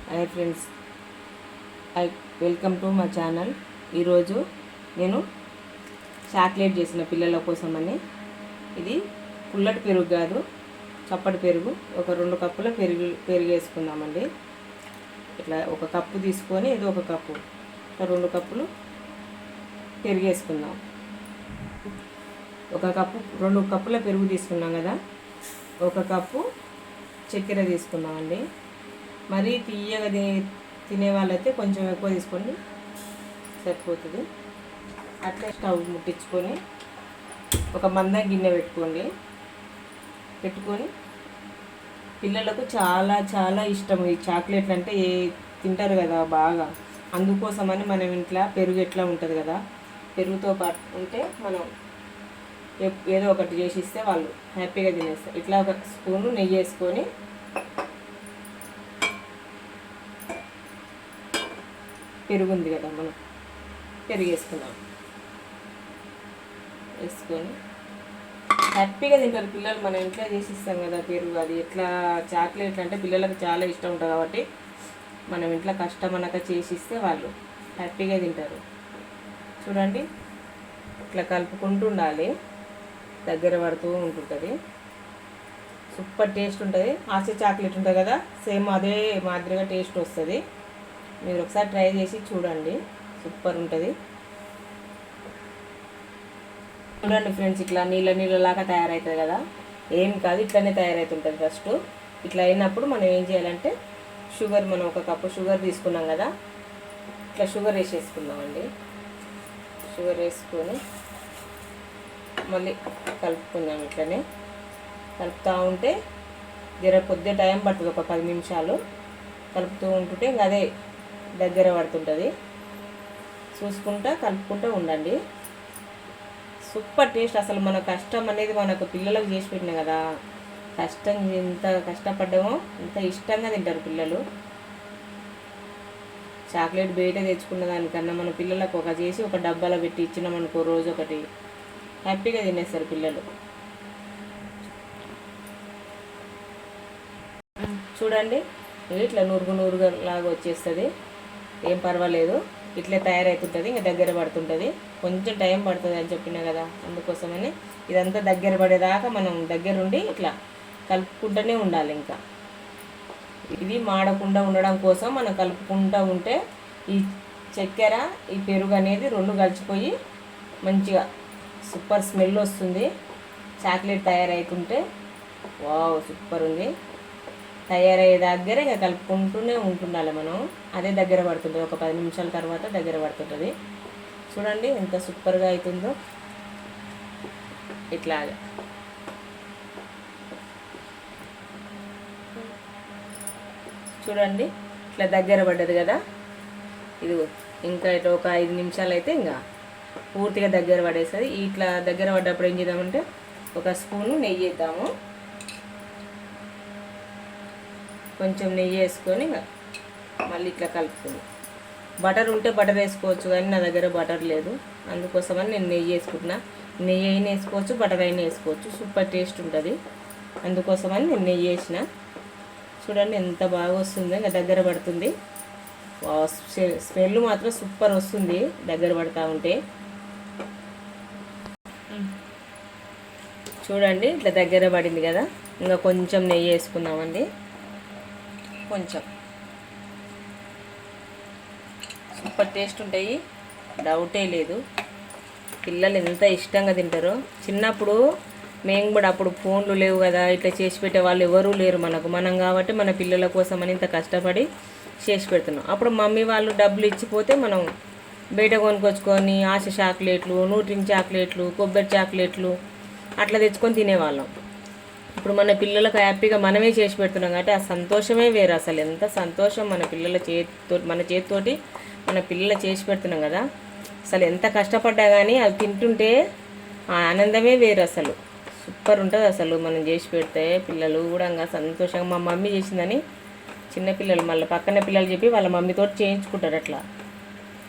Hi friends, welcome to మా channel. ఈరోజు నేను చాక్లెట్ చేసిన పిల్లల కోసమని. ఇది పుల్లటి పెరుగు కాదు, చప్పటి పెరుగు. ఒక 2 కప్పుల పెరుగు వేసుకుందామండి. ఇట్లా ఒక కప్పు తీసుకొని ఇది ఒక కప్పు, 2 కప్పులు పెరుగు వేసుకుందాం. ఒక కప్పు 2 కప్పుల పెరుగు తీసుకున్నాం కదా, ఒక కప్పు చక్కెర తీసుకుందామండి. మరీ తీయగా తినే వాళ్ళైతే కొంచెం ఎక్కువ తీసుకోండి, సరిపోతుంది. అట్లే స్టవ్ ముట్టించుకొని ఒక మంద గిన్నె పెట్టుకొని పిల్లలకు చాలా చాలా ఇష్టం ఈ చాక్లెట్లు అంటే తింటారు కదా బాగా. అందుకోసమని మనం ఇంట్లో పెరుగు ఎట్లా ఉంటుంది కదా, పెరుగుతో పాటు ఉంటే మనం ఏదో ఒకటి చేసి ఇస్తే వాళ్ళు హ్యాపీగా తినేస్తారు. ఇట్లా ఒక స్పూను నెయ్యి వేసుకొని పెరుగు ఉంది కదా, మనం పెరుగు వేసుకుందాం. వేసుకొని హ్యాపీగా తింటారు పిల్లలు. మనం ఇంట్లో చేసి ఇస్తాం కదా పెరుగు. అది ఎట్లా చాక్లెట్లు అంటే పిల్లలకు చాలా ఇష్టం ఉంటుంది కాబట్టి మనం ఇంట్లో కష్టమనక చేసి ఇస్తే వాళ్ళు హ్యాపీగా తింటారు. చూడండి, ఇట్లా కలుపుకుంటూ ఉండాలి, దగ్గర పడుతూ ఉంటుంటుంది. సూపర్ టేస్ట్ ఉంటుంది. ఆశ చాక్లెట్ ఉంటుంది కదా, సేమ్ అదే మాదిరిగా టేస్ట్ వస్తుంది. మీరు ఒకసారి ట్రై చేసి చూడండి, సూపర్ ఉంటుంది. చూడండి ఫ్రెండ్స్, ఇట్లా నీళ్ళలాగా తయారవుతుంది కదా, ఏం కాదు, ఇట్లనే తయారవుతుంటుంది. ఫస్ట్ ఇట్లా అయినప్పుడు మనం ఏం చేయాలంటే షుగర్, మనం ఒక కప్పు షుగర్ తీసుకున్నాం కదా, ఇట్లా షుగర్ వేసేసుకుందామండి. షుగర్ వేసుకొని మళ్ళీ కలుపుకుందాం. ఇట్లనే కలుపుతూ ఉంటే కొద్దిగా టైం పడుతుంది, ఒక 10 నిమిషాలు కలుపుతూ ఉంటుంటే ఇంకా అదే దగ్గర పడుతుంటుంది. చూసుకుంటా కలుపుకుంటూ ఉండండి. Super taste. అసలు మన కష్టం అనేది మనకు పిల్లలకు చేసి పెట్టినా కదా, కష్టం ఎంత కష్టపడ్డామో అంత ఇష్టంగా తింటారు పిల్లలు. చాక్లెట్ బయట తెచ్చుకున్న దానికన్నా మన పిల్లలకు ఒక చేసి ఒక డబ్బాలో పెట్టి ఇచ్చినామనుకో, రోజు ఒకటి, హ్యాపీగా తినేస్తారు పిల్లలు. చూడండి, ఇట్లా నురుగు లాగా వచ్చేస్తుంది, ఏం పర్వాలేదు. ఇట్లే తయారవుతుంటుంది, ఇంకా దగ్గర పడుతుంటుంది. కొంచెం టైం పడుతుంది అని చెప్పినా కదా, అందుకోసమని ఇదంతా దగ్గర పడేదాకా మనం దగ్గరుండి ఇట్లా కలుపుకుంటూనే ఉండాలి. ఇంకా ఇది మాడకుండా ఉండడం కోసం మనం కలుపుకుంటూ ఉంటే ఈ చక్కెర ఈ పెరుగు అనేది 2 కలిసిపోయి మంచిగా సూపర్ స్మెల్ వస్తుంది. చాక్లెట్ తయారవుతుంటే వావ్ సూపర్ ఉంది. తయారయ్యే దగ్గర ఇంకా కలుపుకుంటూనే ఉంటుండాలి మనం. అదే దగ్గర పడుతుంటుంది, ఒక 10 నిమిషాల తర్వాత దగ్గర పడుతుంటుంది. చూడండి ఎంత సూపర్గా అవుతుందో. ఇట్లాగా చూడండి, ఇట్లా దగ్గర పడ్డది కదా. ఇది ఇంకా ఇట్లా ఒక 5 నిమిషాలు అయితే ఇంకా పూర్తిగా దగ్గర పడేస్తుంది. ఇట్లా దగ్గర పడ్డప్పుడు ఏం చేద్దామంటే ఒక స్పూను నెయ్యి వేద్దాము. కొంచెం నెయ్యి వేసుకొని మళ్ళీ ఇట్లా కలుపుకుంది. బటర్ ఉంటే బటర్ వేసుకోవచ్చు, కానీ నా దగ్గర బటర్ లేదు, అందుకోసమని నేను నెయ్యి వేసుకుంటున్నా. నెయ్యి అయినా వేసుకోవచ్చు, బటర్ అయినా వేసుకోవచ్చు, సూపర్ టేస్ట్ ఉంటుంది. అందుకోసమని నేను నెయ్యి వేసిన. చూడండి ఎంత బాగా వస్తుందో, ఇంకా దగ్గర పడుతుంది. స్మెల్ మాత్రం సూపర్ వస్తుంది దగ్గర పడుతూ ఉంటే. చూడండి ఇట్లా దగ్గర పడింది కదా, ఇంకా కొంచెం నెయ్యి వేసుకుందామండి. కొంచెం సూపర్ టేస్ట్ ఉంటాయి, డౌటే లేదు. పిల్లలు ఎంత ఇష్టంగా తింటారో. చిన్నప్పుడు మేము కూడా, అప్పుడు ఫోన్లు లేవు కదా, ఇట్లా చేసి పెట్టే వాళ్ళు ఎవరూ లేరు మనకు. మనం కాబట్టి మన పిల్లల కోసం అని ఇంత కష్టపడి చేసి పెడుతున్నాం. అప్పుడు మమ్మీ వాళ్ళు డబ్బులు ఇచ్చిపోతే మనం బయట కొనుక్కొచ్చుకొని ఆశ చాక్లెట్లు, న్యూట్రిన్ చాక్లెట్లు, కొబ్బరి చాక్లెట్లు అట్లా తెచ్చుకొని తినేవాళ్ళం. ఇప్పుడు మన పిల్లలకు హ్యాపీగా మనమే చేసి పెడుతున్నాం కాబట్టి ఆ సంతోషమే వేరు. అసలు ఎంత సంతోషం, మన పిల్లల చేతితోటి మన పిల్లలు చేసి పెడుతున్నాం కదా. అసలు ఎంత కష్టపడ్డా కానీ అవి తింటుంటే ఆ ఆనందమే వేరు. అసలు సూపర్ ఉంటుంది. అసలు మనం చేసి పెడితే పిల్లలు కూడా ఇంకా సంతోషంగా, మా మమ్మీ చేసిందని చిన్నపిల్లలు మళ్ళీ పక్కన పిల్లలు చెప్పి వాళ్ళ మమ్మీతో చేయించుకుంటారు. అట్లా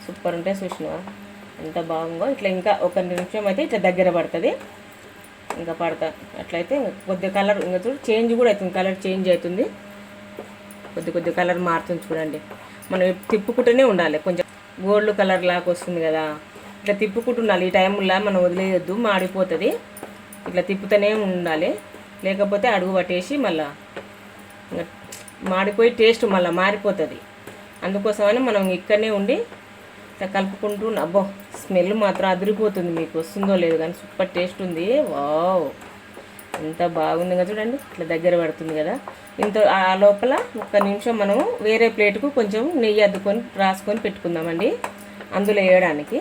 సూపర్ ఉంటాయి. చూసినావా ఎంత బాగుందో. ఇట్లా ఇంకా ఒక నిమిషం అయితే ఇట్లా దగ్గర పడుతుంది. ఇంకా పడతా అట్లయితే కొద్దిగా కలర్ ఇంకా చూడు చేంజ్ కూడా అవుతుంది, కలర్ చేంజ్ అవుతుంది. కొద్ది కొద్ది కలర్ మారుతుంది చూడండి. మనం తిప్పుకుంటూనే ఉండాలి. కొంచెం గోల్డ్ కలర్ లాగా వస్తుంది కదా, ఇట్లా తిప్పుకుంటూ ఉండాలి. ఈ టైంలో మనం వదిలేయొద్దు, మాడిపోతుంది. ఇట్లా తిప్పుతూనే ఉండాలి, లేకపోతే అడుగు పట్టేసి మళ్ళీ మాడిపోయి టేస్ట్ మళ్ళీ మారిపోతుంది. అందుకోసమని మనం ఇక్కడనే ఉండి ఇట్లా కలుపుకుంటూ అబ్బో స్మెల్ మాత్రం అదిరిపోతుంది. మీకు వస్తుందో లేదు కానీ సూపర్ టేస్ట్ ఉంది. వావ్, ఎంత బాగుంది కదా చూడండి. ఇట్లా దగ్గర పడుతుంది కదా. ఇంత ఆ లోపల ఒక్క నిమిషం మనం వేరే ప్లేట్కు కొంచెం నెయ్యి అద్దుకొని రాసుకొని పెట్టుకుందామండి అందులో వేయడానికి.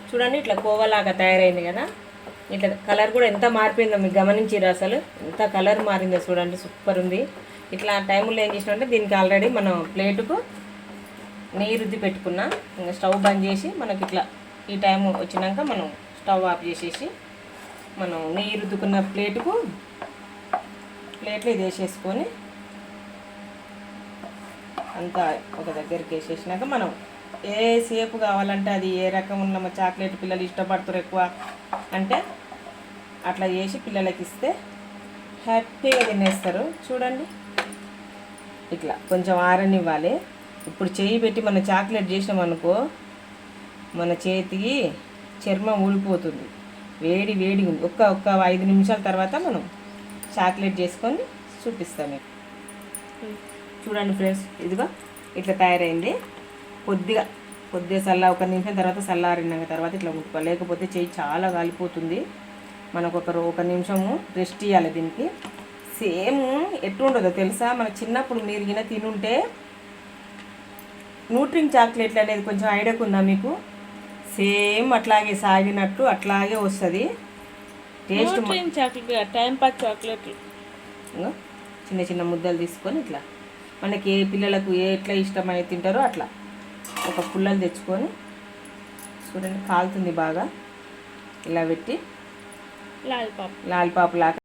చూడండి ఇట్లా కోవలాగా తయారైంది కదా. ఇట్లా కలర్ కూడా ఎంత మారిపోయిందో మీకు గమనించారు. అసలు ఎంత కలర్ మారిందో చూడండి, సూపర్ ఉంది. ఇట్లా టైంలో ఏం చేసినామంటే దీనికి ఆల్రెడీ మనం ప్లేటుకు నెయ్యి రుద్ది పెట్టుకున్నా. ఇంకా స్టవ్ బంద్ చేసి మనకి ఇట్లా ఈ టైం వచ్చినాక మనం స్టవ్ ఆఫ్ చేసేసి మనం నెయ్యి రుద్దుకున్న ప్లేట్లో ఇది వేసేసుకొని అంతా ఒక దగ్గరికి వేసేసినాక మనం ఏ సేపు కావాలంటే అది ఏ రకం ఉన్న చాక్లెట్ పిల్లలు ఇష్టపడతారు ఎక్కువ అంటే అట్లా చేసి పిల్లలకి ఇస్తే హ్యాపీగా తినేస్తారు. చూడండి ఇట్లా కొంచెం ఆరనివ్వాలి. ఇప్పుడు చెయ్యి పెట్టి మన చాక్లెట్ చేసినాం అనుకో మన చేతికి చర్మం ఊడిపోతుంది. వేడి వేడిగా ఉంది. ఒక్క 5 నిమిషాల తర్వాత మనం చాక్లెట్ చేసుకొని చూపిస్తాం మీకు. చూడండి ఫ్రెండ్స్, ఇదిగో ఇట్లా తయారైంది. కొద్దిగా ఒక నిమిషం తర్వాత చల్లారిన తర్వాత ఇట్లా ముట్టుకోవాలి, లేకపోతే చెయ్యి చాలా కాలిపోతుంది. మనకు ఒక నిమిషము రెస్ట్ ఇవ్వాలి దీనికి. సేమ్ ఎట్లుంటుందో తెలుసా, మన చిన్నప్పుడు మీరు గిన తినుంటే న్యూట్రిన్ చాక్లెట్లు అనేది కొంచెం ఐడియాకు ఉందా మీకు? సేమ్ అట్లాగే సాగినట్టు అట్లాగే వస్తుంది టేస్ట్. చాక్లెట్ టైం పాస్ చాక్లెట్లు చిన్న చిన్న ముద్దలు తీసుకొని ఇట్లా మనకి ఏ పిల్లలకు ఎట్లా ఇష్టమై తింటారో అట్లా ఒక పుల్లలు తెచ్చుకొని చూడండి కాలుతుంది బాగా. ఇలా పెట్టి లాలిపాప్ లాగా